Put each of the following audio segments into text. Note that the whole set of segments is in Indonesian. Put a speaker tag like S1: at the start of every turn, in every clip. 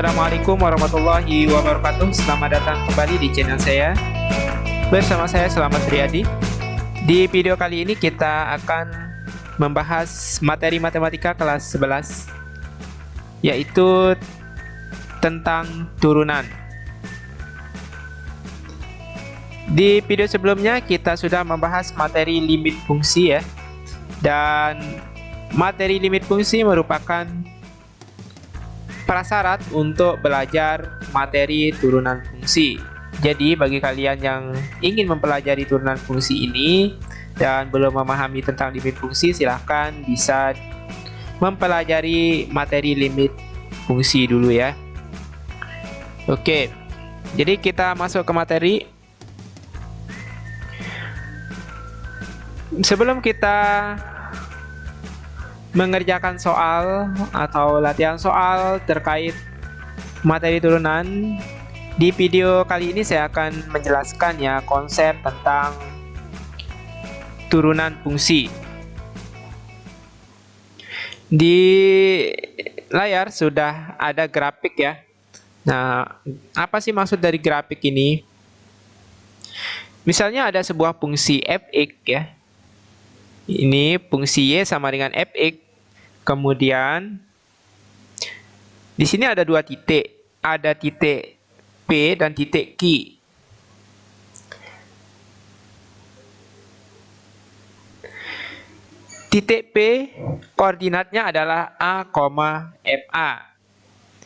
S1: Assalamualaikum warahmatullahi wabarakatuh. Selamat datang kembali di channel saya. Bersama saya Selamat Riyadi. Di video kali ini kita akan membahas materi matematika kelas 11, yaitu tentang turunan. Di video sebelumnya kita sudah membahas materi limit fungsi ya. Dan materi limit fungsi merupakan prasyarat untuk belajar materi turunan fungsi. Jadi bagi kalian yang ingin mempelajari turunan fungsi ini dan belum memahami tentang limit fungsi, silahkan bisa mempelajari materi limit fungsi dulu ya. Oke, jadi kita masuk ke materi. Sebelum kita mengerjakan soal atau latihan soal terkait materi turunan, di video kali ini saya akan menjelaskan ya konsep tentang turunan fungsi. Di layar sudah ada grafik ya. Nah, apa sih maksud dari grafik ini? Misalnya ada sebuah fungsi fx ya. Ini fungsi y sama dengan fx. Kemudian di sini ada dua titik, ada titik P dan titik Q. Titik P koordinatnya adalah A, FA.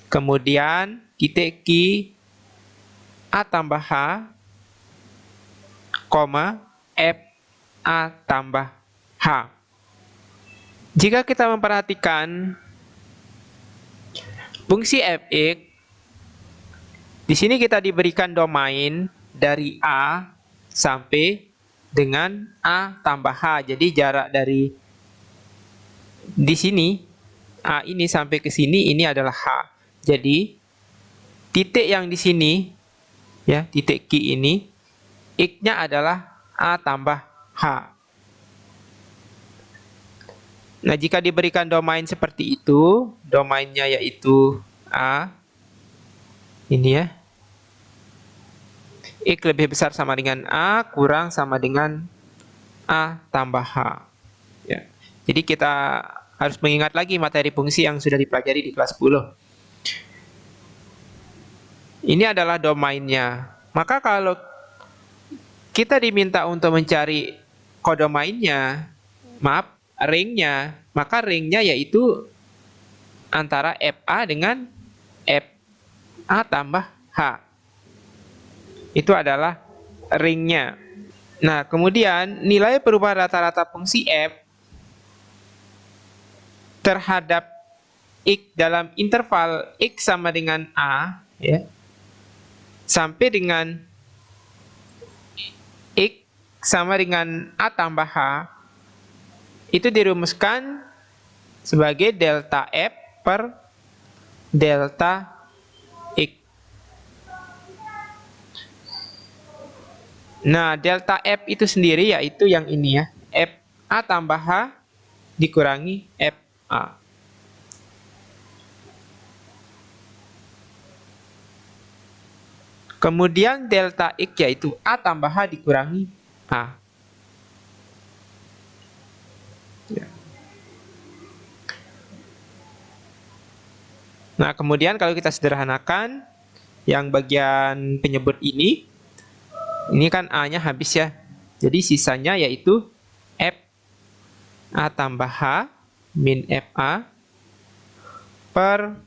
S1: Kemudian titik Q A tambah H, FA tambah H. Jika kita memperhatikan fungsi fx, di sini kita diberikan domain dari A sampai dengan A tambah H. Jadi jarak dari di sini A ini sampai ke sini ini adalah H. Jadi titik yang di sini ya, titik Q ini x-nya adalah A tambah H. Nah, jika diberikan domain seperti itu, domainnya yaitu A, ini ya, X lebih besar sama dengan A, kurang sama dengan A tambah H. Ya. Jadi kita harus mengingat lagi materi fungsi yang sudah dipelajari di kelas 10. Ini adalah domainnya. Maka kalau kita diminta untuk mencari kodomainnya, ringnya, maka ringnya yaitu antara FA dengan FA tambah H. Itu adalah ringnya. Nah, kemudian nilai perubahan rata-rata fungsi F terhadap X dalam interval X sama dengan A ya, sampai dengan X sama dengan A tambah H, itu dirumuskan sebagai delta F per delta X. Nah, delta F itu sendiri yaitu yang ini ya, FA tambah H dikurangi FA. Kemudian delta X yaitu A tambah H dikurangi A. Nah, kemudian kalau kita sederhanakan, yang bagian penyebut ini kan A-nya habis ya. Jadi sisanya yaitu F A tambah H min FA per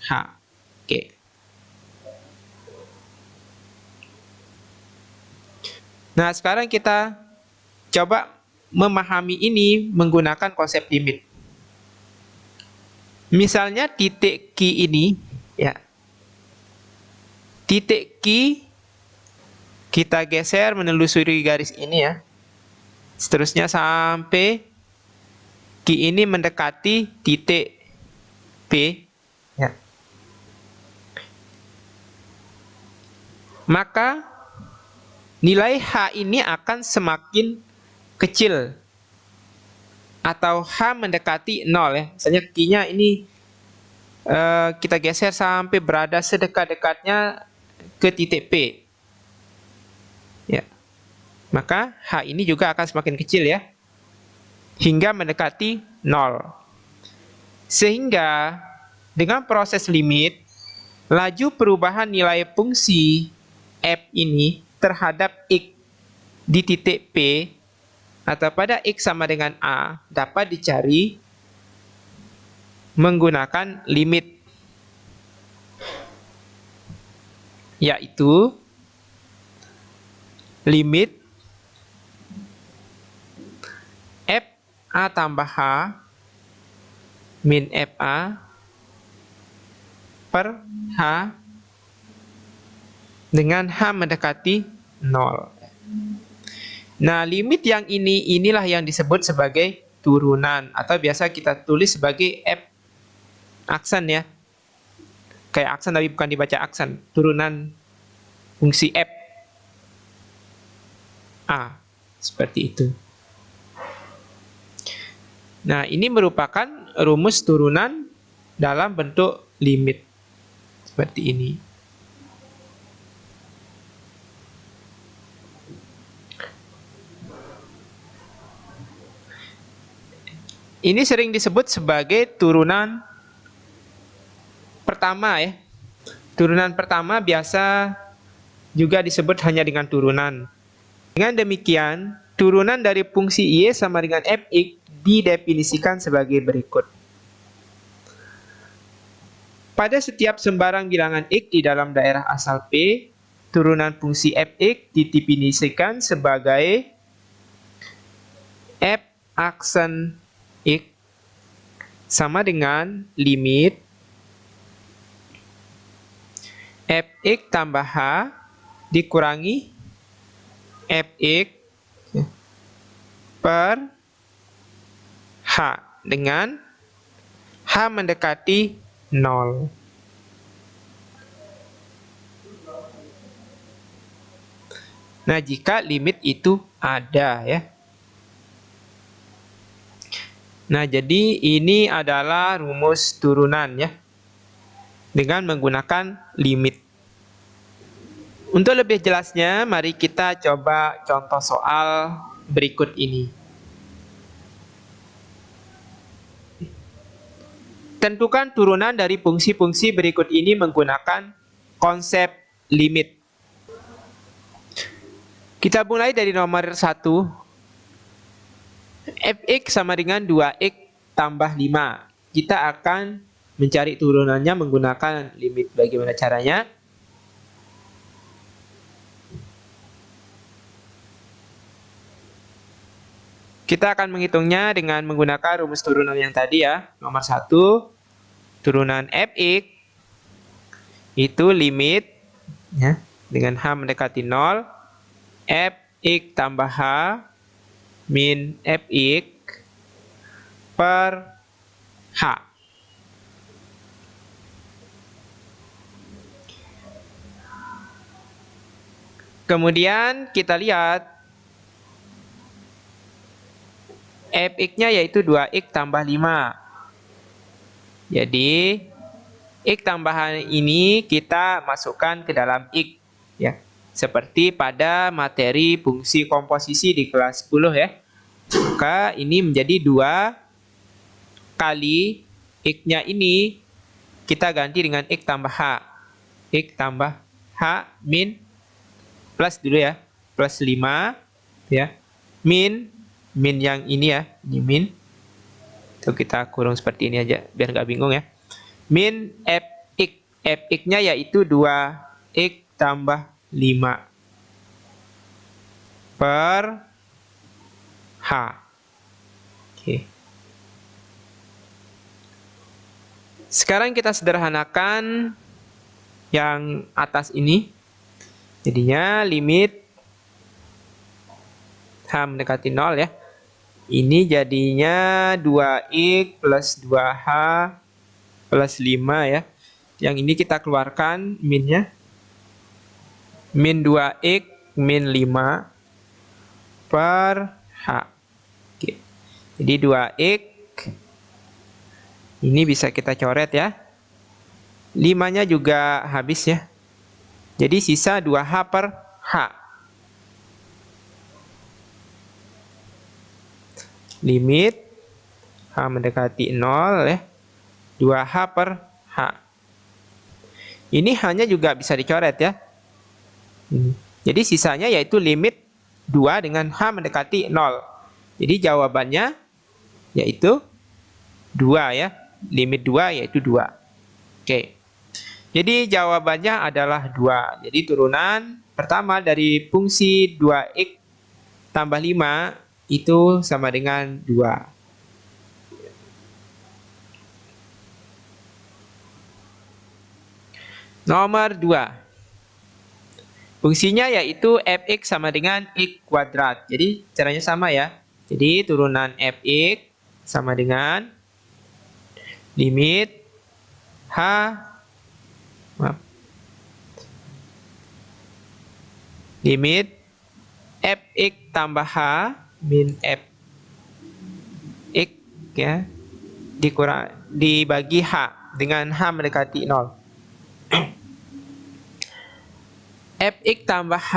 S1: H. Oke. Nah, sekarang kita coba memahami ini menggunakan konsep limit. Misalnya titik Q ini ya. Titik Q kita geser menelusuri garis ini ya. Seterusnya sampai Q ini mendekati titik P ya. Maka nilai H ini akan semakin kecil atau H mendekati 0 ya. Misalnya Q-nya ini kita geser sampai berada sedekat-dekatnya ke titik P. Ya. Maka H ini juga akan semakin kecil ya, hingga mendekati 0. Sehingga dengan proses limit, laju perubahan nilai fungsi f ini terhadap x di titik P atau pada x sama dengan A dapat dicari menggunakan limit, yaitu limit f A tambah H min f A per H dengan H mendekati 0. Nah, limit yang inilah yang disebut sebagai turunan, atau biasa kita tulis sebagai f aksen ya. Kayak aksen tapi bukan dibaca aksen. Turunan fungsi f A. Seperti itu. Nah, ini merupakan rumus turunan dalam bentuk limit. Seperti ini. Ini sering disebut sebagai turunan pertama ya. Turunan pertama biasa juga disebut hanya dengan turunan. Dengan demikian, turunan dari fungsi Y sama dengan Fx didefinisikan sebagai berikut. Pada setiap sembarang bilangan X di dalam daerah asal P, turunan fungsi Fx didefinisikan sebagai F aksen X sama dengan limit Fx tambah H dikurangi Fx per H dengan H mendekati 0. Nah, jika limit itu ada ya. Nah, jadi ini adalah rumus turunan ya, dengan menggunakan limit. Untuk lebih jelasnya, mari kita coba contoh soal berikut ini. Tentukan turunan dari fungsi-fungsi berikut ini menggunakan konsep limit. Kita mulai dari nomor 1. Fx sama dengan 2x tambah 5. Kita akan mencari turunannya menggunakan limit. Bagaimana caranya? Kita akan menghitungnya dengan menggunakan rumus turunan yang tadi ya. Nomor 1, turunan Fx itu limit ya, dengan H mendekati 0, Fx tambah H min Fx per H. Kemudian kita lihat Fx-nya yaitu 2x tambah 5. Jadi x tambahan ini kita masukkan ke dalam x ya. Seperti pada materi fungsi komposisi di kelas 10 ya. Maka ini menjadi 2 kali x-nya ini kita ganti dengan x tambah h. X tambah h min plus dulu ya. Plus 5 ya. Min yang ini ya, ini min. Itu kita kurung seperti ini aja biar nggak bingung ya. Min Fx, Fx-nya yaitu 2x tambah 5 per H. Oke. Sekarang kita sederhanakan yang atas ini. Jadinya limit H mendekati 0 ya. Ini jadinya 2x plus 2h plus 5 ya. Yang ini kita keluarkan minnya. Min 2x min 5 per h. Oke. Jadi 2x ini bisa kita coret ya. 5-nya juga habis ya. Jadi sisa 2H per H. Limit H mendekati 0 ya. 2H per H. Ini hanya juga bisa dicoret ya. Jadi sisanya yaitu limit 2 dengan H mendekati 0. Jadi jawabannya yaitu 2 ya. Limit 2 yaitu 2. Oke. Jadi jawabannya adalah 2. Jadi turunan pertama dari fungsi 2x tambah 5 itu sama dengan 2. Nomor 2. Fungsinya yaitu fx sama dengan x kuadrat. Jadi caranya sama ya. Jadi turunan fx sama dengan limit h limit fx tambah h min fx ya dibagi h dengan h mendekati 0. Fx tambah h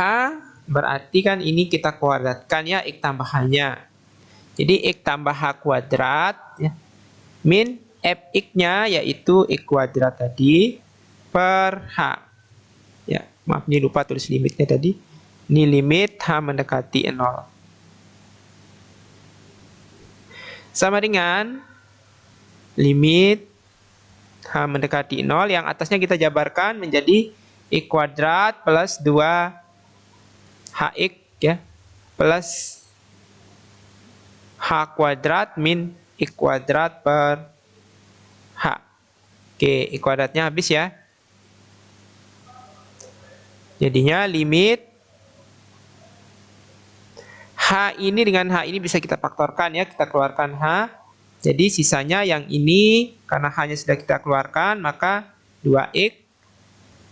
S1: berarti kan ini kita kuadratkan ya x tambah h-nya. Jadi x tambah h kuadrat ya, min fx-nya yaitu x kuadrat tadi per h. Ya, maaf ini lupa tulis limitnya tadi. Ini limit h mendekati 0. Sama dengan limit h mendekati 0 yang atasnya kita jabarkan menjadi x kuadrat plus 2hx ya plus h kuadrat min x kuadrat per h. Oke, x kuadratnya habis ya. Jadinya limit h ini dengan h ini bisa kita faktorkan ya, kita keluarkan h. Jadi sisanya yang ini karena h-nya sudah kita keluarkan maka 2x.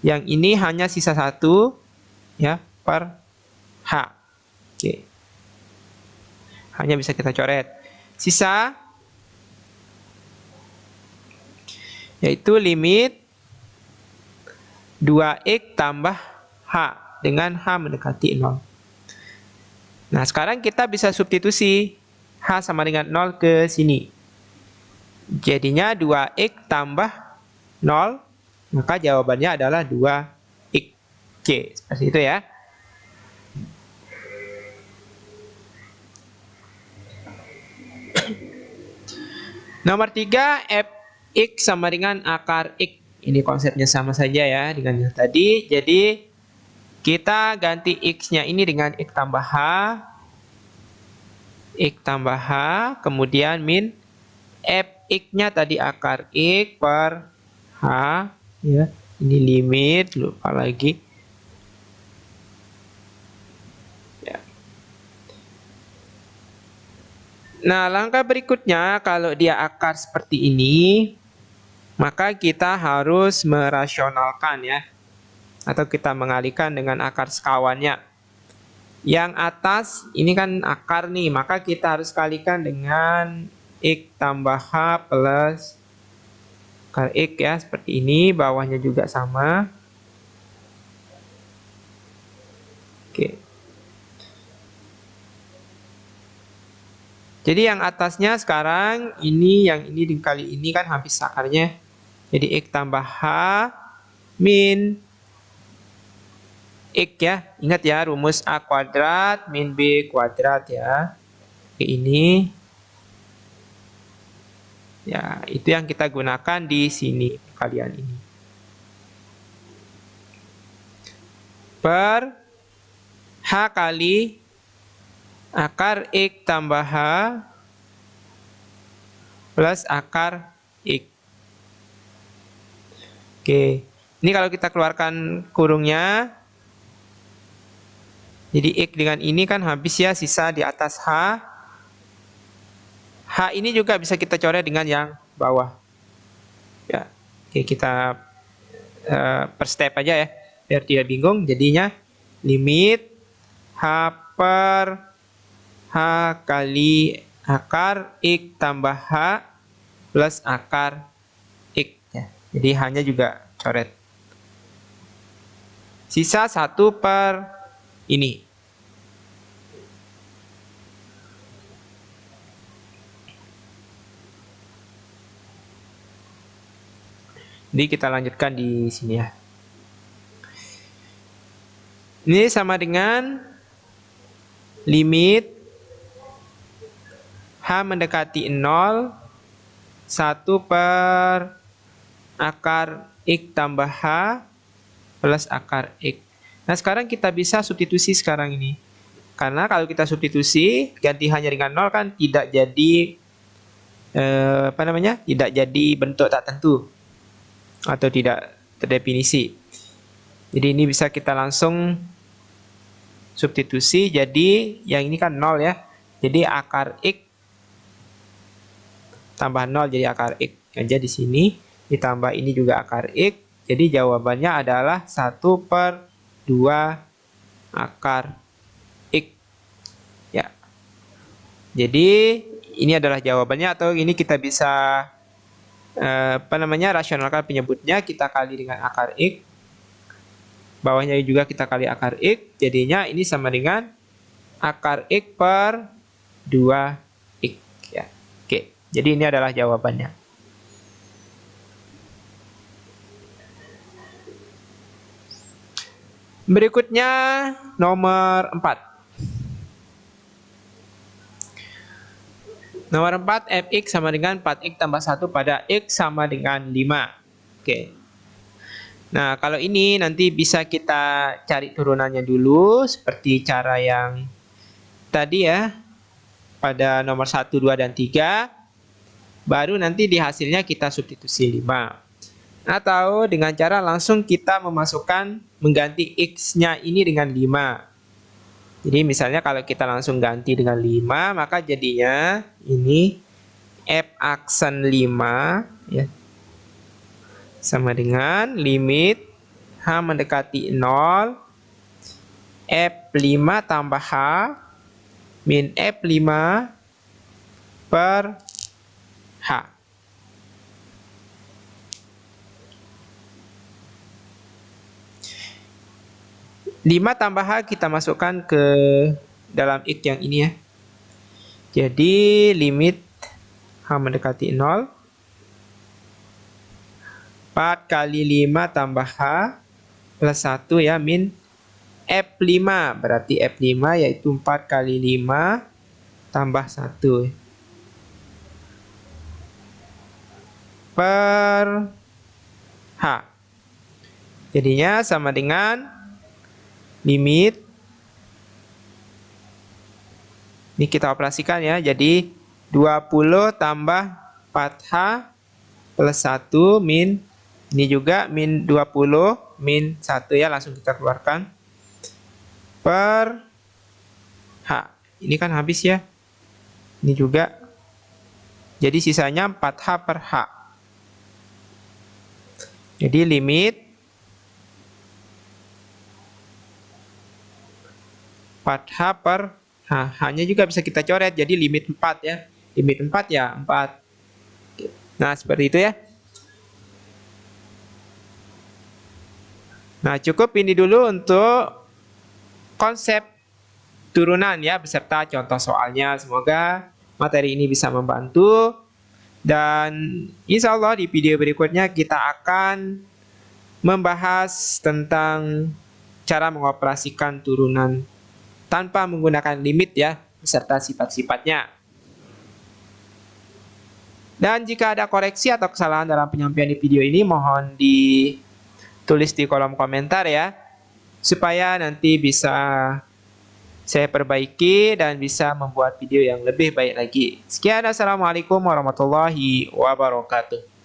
S1: Yang ini hanya sisa 1 ya per h. Oke. Hanya bisa kita coret. Sisa yaitu limit 2x tambah h dengan h mendekati 0. Nah, sekarang kita bisa substitusi h sama dengan 0 ke sini. Jadinya 2x tambah 0, maka jawabannya adalah 2x. Oke, seperti itu ya. Nomor 3, fx sama dengan akar x. Ini konsepnya sama saja ya dengan yang tadi. Jadi kita ganti x-nya ini dengan x tambah h, kemudian min fx-nya tadi akar x per h, ya. Ini limit, lupa lagi. Ya. Nah, langkah berikutnya kalau dia akar seperti ini, maka kita harus merasionalkan ya. Atau kita mengalihkan dengan akar sekawannya. Yang atas ini kan akar nih, maka kita harus kalikan dengan x tambah h plus akar x ya, seperti ini. Bawahnya juga sama. Oke. Jadi yang atasnya sekarang ini, yang ini dikali ini kan habis akarnya. Jadi x tambah h min x ya. Ingat ya rumus a kuadrat min b kuadrat ya. Ini ya, itu yang kita gunakan di sini kalian ini. Per h kali akar x tambah h plus akar x. Oke, ini kalau kita keluarkan kurungnya, jadi x dengan ini kan habis ya, sisa di atas h. H ini juga bisa kita coret dengan yang bawah. Ya, oke, kita per step aja ya, biar tidak bingung. Jadinya limit h per h kali akar x tambah h plus akar x ya. Jadi hanya juga coret. Sisa 1 per ini. Jadi kita lanjutkan di sini ya. Ini sama dengan limit H mendekati 0, 1 per akar X tambah H plus akar X. Nah, sekarang kita bisa substitusi sekarang ini. Karena kalau kita substitusi, ganti hanya dengan 0 kan tidak jadi, tidak jadi bentuk tak tentu. Atau tidak terdefinisi. Jadi ini bisa kita langsung substitusi, jadi yang ini kan 0 ya. Jadi akar X tambah 0 jadi akar X. Jadi di sini ditambah ini juga akar X. Jadi jawabannya adalah 1 per 2 akar X. Ya. Jadi ini adalah jawabannya, atau ini kita bisa rasionalkan penyebutnya, kita kali dengan akar X. Bawahnya juga kita kali akar X. Jadinya ini sama dengan akar X per 2X. Ya. Oke. Jadi ini adalah jawabannya. Berikutnya nomor 4. Nomor 4, fx sama dengan 4x tambah 1 pada x sama dengan 5. Oke. Nah, kalau ini nanti bisa kita cari turunannya dulu, seperti cara yang tadi ya, pada nomor 1, 2, dan 3. Baru nanti di hasilnya kita substitusi 5. Atau dengan cara langsung kita mengganti x-nya ini dengan 5. Jadi misalnya kalau kita langsung ganti dengan 5, maka jadinya ini f aksen 5 ya, sama dengan limit H mendekati 0, F5 tambah H min F5 per H. Lima tambah H kita masukkan ke dalam X yang ini ya. Jadi limit H mendekati 0, 4 kali 5 tambah H plus 1 ya, min F5. Berarti F5 yaitu 4 kali 5 tambah 1. Per H. Jadinya sama dengan limit. Ini kita operasikan ya. Jadi 20 tambah 4H plus 1 min, ini juga min 20 min 1 ya, langsung kita keluarkan, per H. Ini kan habis ya. Ini juga. Jadi sisanya 4H per H. Jadi limit 4H per H. H-nya juga bisa kita coret. Jadi limit 4 ya. Limit 4 ya 4. Nah, seperti itu ya. Nah, cukup ini dulu untuk konsep turunan ya, beserta contoh soalnya. Semoga materi ini bisa membantu. Dan insya Allah di video berikutnya kita akan membahas tentang cara mengoperasikan turunan tanpa menggunakan limit ya, beserta sifat-sifatnya. Dan jika ada koreksi atau kesalahan dalam penyampaian di video ini, mohon ditulis di kolom komentar ya, supaya nanti bisa saya perbaiki dan bisa membuat video yang lebih baik lagi. Sekian, assalamualaikum warahmatullahi wabarakatuh.